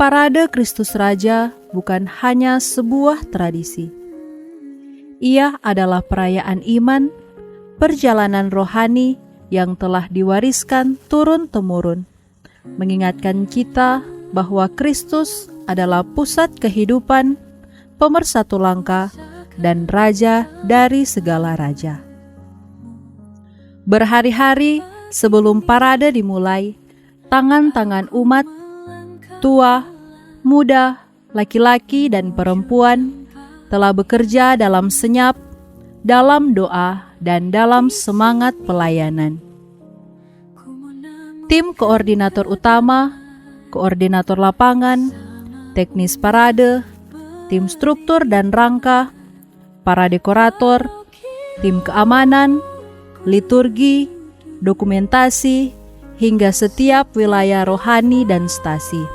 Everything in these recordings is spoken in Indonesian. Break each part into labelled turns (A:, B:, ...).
A: Parade Kristus Raja bukan hanya sebuah tradisi. Ia adalah perayaan iman, perjalanan rohani yang telah diwariskan turun-temurun, mengingatkan kita bahwa Kristus adalah pusat kehidupan, pemersatu langkah, dan raja dari segala raja. Berhari-hari sebelum parade dimulai, tangan-tangan umat, tua, muda, laki-laki, dan perempuan telah bekerja dalam senyap, dalam doa, dan dalam semangat pelayanan. Tim koordinator utama, koordinator lapangan, teknis parade, tim struktur dan rangka, para dekorator, tim keamanan, liturgi, dokumentasi, hingga setiap wilayah rohani dan stasi,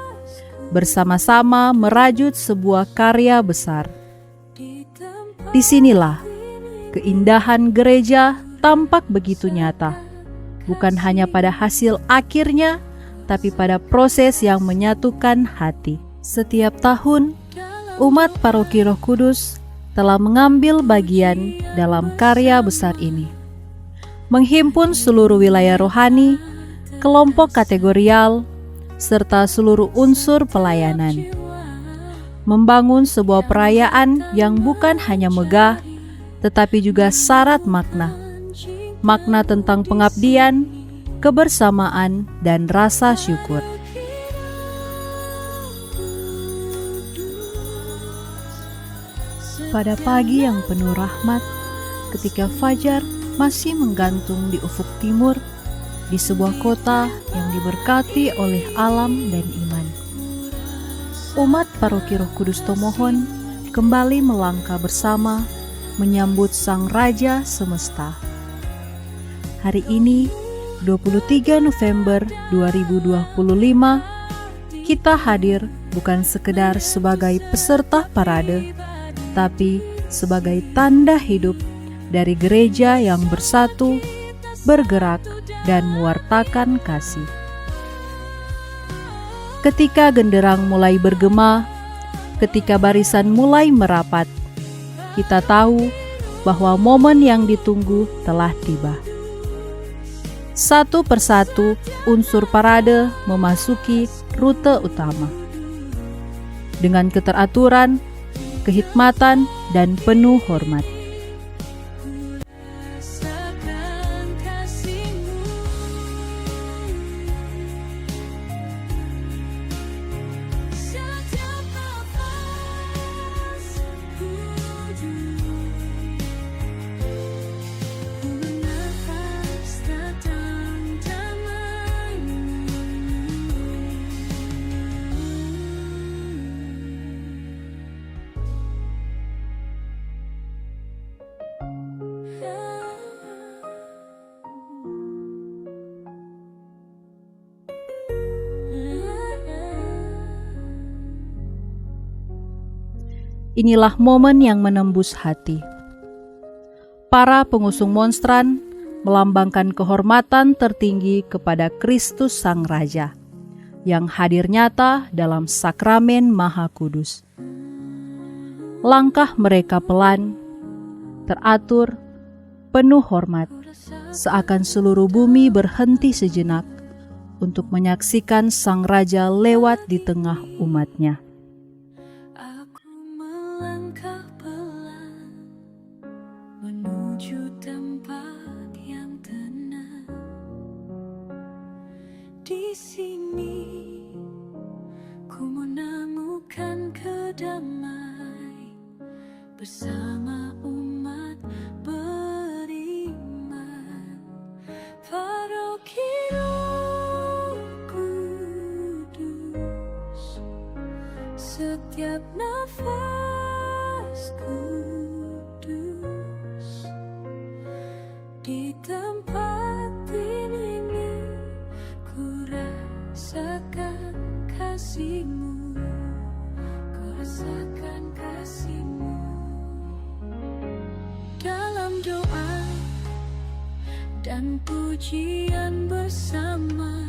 A: bersama-sama merajut sebuah karya besar. Disinilah keindahan gereja tampak begitu nyata, bukan hanya pada hasil akhirnya, tapi pada proses yang menyatukan hati. Setiap tahun, umat Paroki Roh Kudus telah mengambil bagian dalam karya besar ini, menghimpun seluruh wilayah rohani, kelompok kategorial, serta seluruh unsur pelayanan, membangun sebuah perayaan yang bukan hanya megah, tetapi juga syarat makna tentang pengabdian, kebersamaan, dan rasa syukur. Pada pagi yang penuh rahmat, ketika fajar masih menggantung di ufuk timur, di sebuah kota yang diberkati oleh alam dan iman, umat Paroki Roh Kudus Tomohon kembali melangkah bersama menyambut Sang Raja Semesta. Hari ini, 23 November 2025, kita hadir bukan sekedar sebagai peserta parade, tapi sebagai tanda hidup dari gereja yang bersatu, bergerak, dan mewartakan kasih. Ketika genderang mulai bergema, ketika barisan mulai merapat, kita tahu bahwa momen yang ditunggu telah tiba. Satu persatu unsur parade memasuki rute utama. Dengan keteraturan, kehikmatan, dan penuh hormat. Inilah momen yang menembus hati. Para pengusung monstran melambangkan kehormatan tertinggi kepada Kristus Sang Raja, yang hadir nyata dalam sakramen Maha Kudus. Langkah mereka pelan, teratur, penuh hormat, seakan seluruh bumi berhenti sejenak untuk menyaksikan Sang Raja lewat di tengah umatnya.
B: Di sini ku menemukan kedamaian bersama umat beriman. Paroki Roh Kudus, setiap nafas kudus di tempat ini. Rasakan kasih-Mu, ku rasakan kasih-Mu. Dalam doa dan pujian bersama,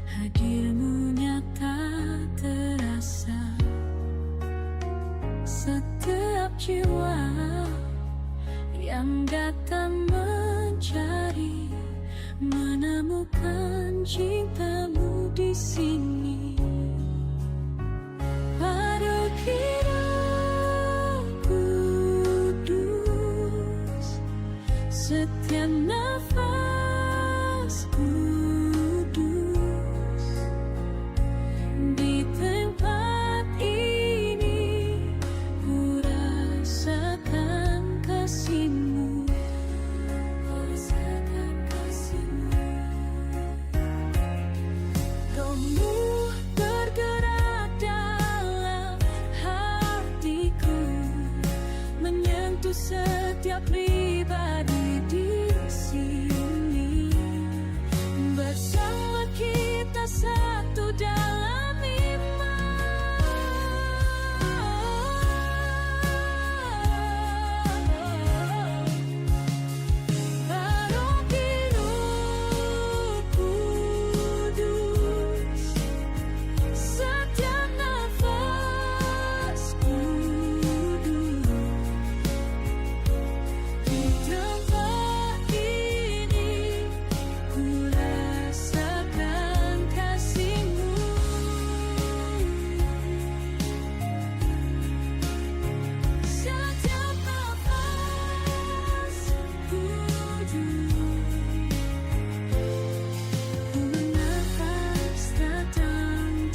B: hadir-Mu nyata terasa. Setiap jiwa yang datang mencari, menemukan cintamu di sini. Paroh hidup kudus, setiap nafas kudus. Di tempat ini ku rasakan kasih-Mu, rasakan kasih-Mu. Roh-Mu bergerak dalam hatiku, menyentuh setiap pribadi di sini. Bersama kita satu dalam iman. Paroh hidup kudus, setiap nafas kudus. Di tempat ini ku rasakan kasih-Mu. Setiap nafas kudus, ku bernafas datang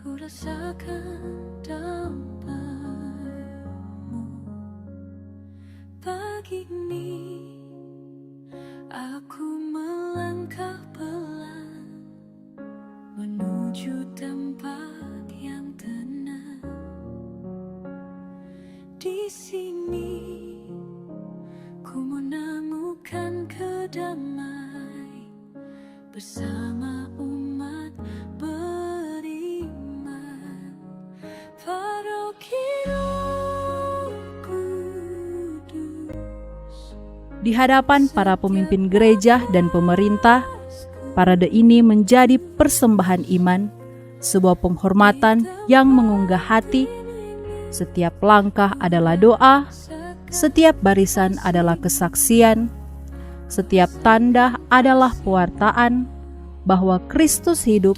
B: ku rasakan damai-Mu. Pagi ini aku melangkah pelan menuju tempat yang tenang. Di sini ku menemukan kedamaian bersama umat beriman. Paroh hidup kudus,
A: Di hadapan para pemimpin gereja dan pemerintah, parade ini menjadi persembahan iman, sebuah penghormatan yang mengunggah hati. Setiap langkah adalah doa, setiap barisan adalah kesaksian, setiap tanda adalah pewartaan bahwa Kristus hidup,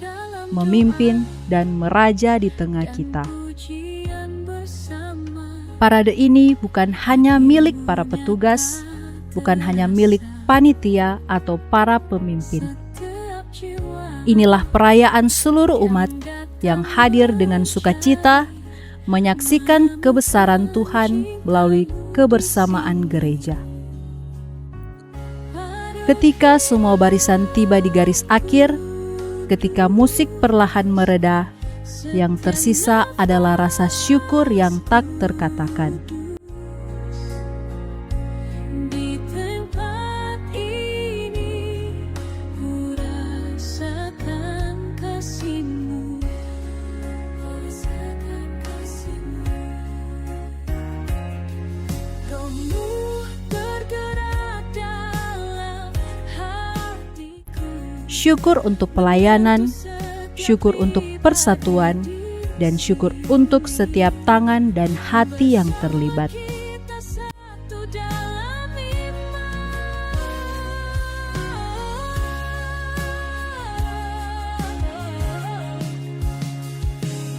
A: memimpin, dan meraja di tengah kita.
B: pujian bersama.
A: Parade ini bukan hanya milik para petugas, bukan hanya milik panitia atau para pemimpin.
B: Setiap jiwa
A: Inilah perayaan seluruh umat yang hadir dengan sukacita, menyaksikan kebesaran Tuhan melalui kebersamaan gereja. Ketika semua barisan tiba di garis akhir, ketika musik perlahan mereda, yang tersisa adalah rasa syukur yang tak terkatakan.
B: di tempat ini ku rasakan kasih-Mu, rasakan kasih-Mu. Roh-Mu bergerak dalam hatiku.
A: Syukur untuk pelayanan, syukur untuk persatuan, dan syukur untuk setiap tangan dan hati yang terlibat.
B: Kita satu dalam iman.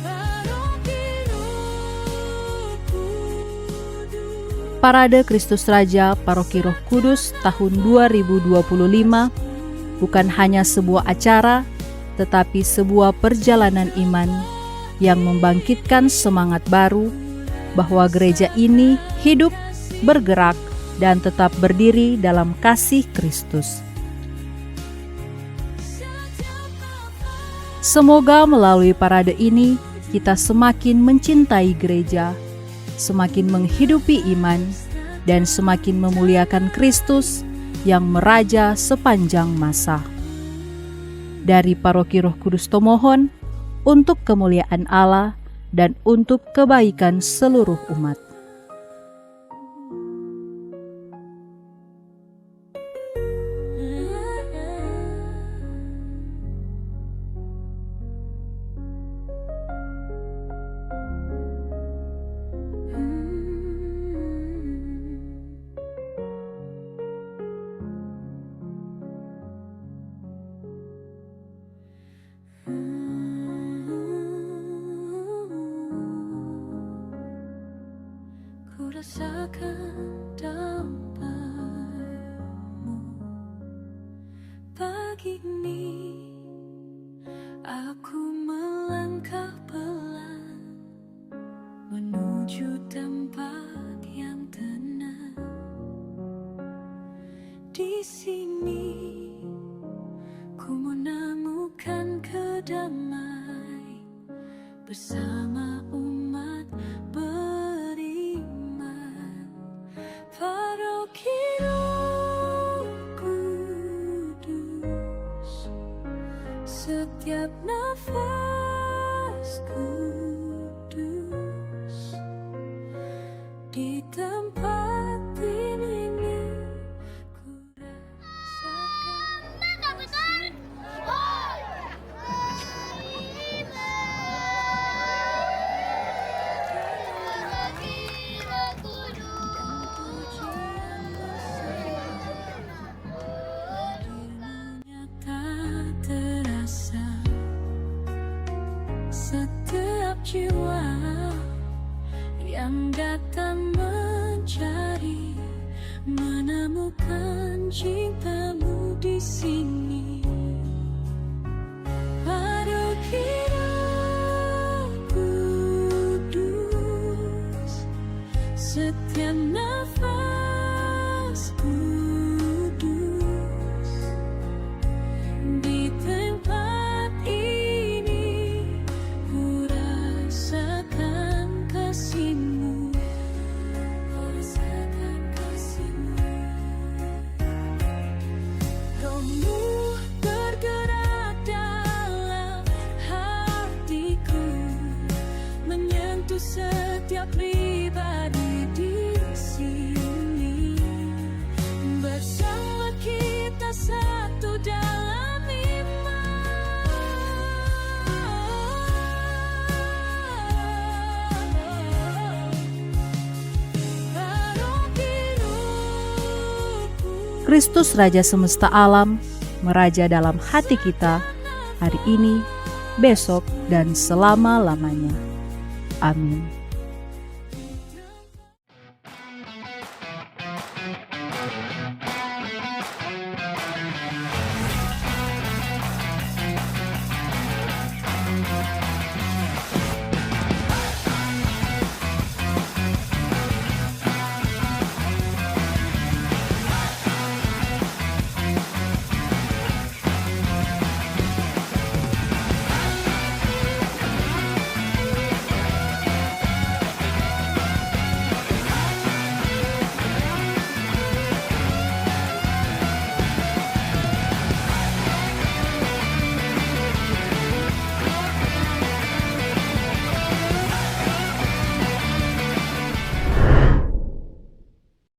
B: Paroh hidup kudus,
A: Parade Kristus Raja Paroki Roh Kudus tahun 2025 bukan hanya sebuah acara, tetapi sebuah perjalanan iman yang membangkitkan semangat baru, bahwa gereja ini hidup, bergerak, dan tetap berdiri dalam kasih Kristus. Semoga melalui parade ini kita semakin mencintai gereja, semakin menghidupi iman, dan semakin memuliakan Kristus yang meraja sepanjang masa. Dari Paroki Roh Kudus Tomohon, untuk kemuliaan Allah dan untuk kebaikan seluruh umat.
B: Ku rasakan dampakmu pagi ini. Aku melangkah pelan menuju tempat yang tenang. Di sini ku menemukan kedamaian bersama umat beriman. Paroki Roh Kudus, setiap nafas kudus di tempat ini ku rasakan. Setiap jiwa yang datang mencari, menemukan cintamu di sini. Paroki Roh Kudus, setiap nafas kudus di tempat ini ku rasakan kasih-Mu, rasakan kasih-Mu. Roh-Mu bergerak dalam hatiku, menyentuh setiap pribadi di sini. Bersama kita satu dalam iman. Paroki Roh Kudus,
A: Kristus Raja semesta alam, meraja dalam hati kita, hari ini, besok, dan selama-lamanya. Amin.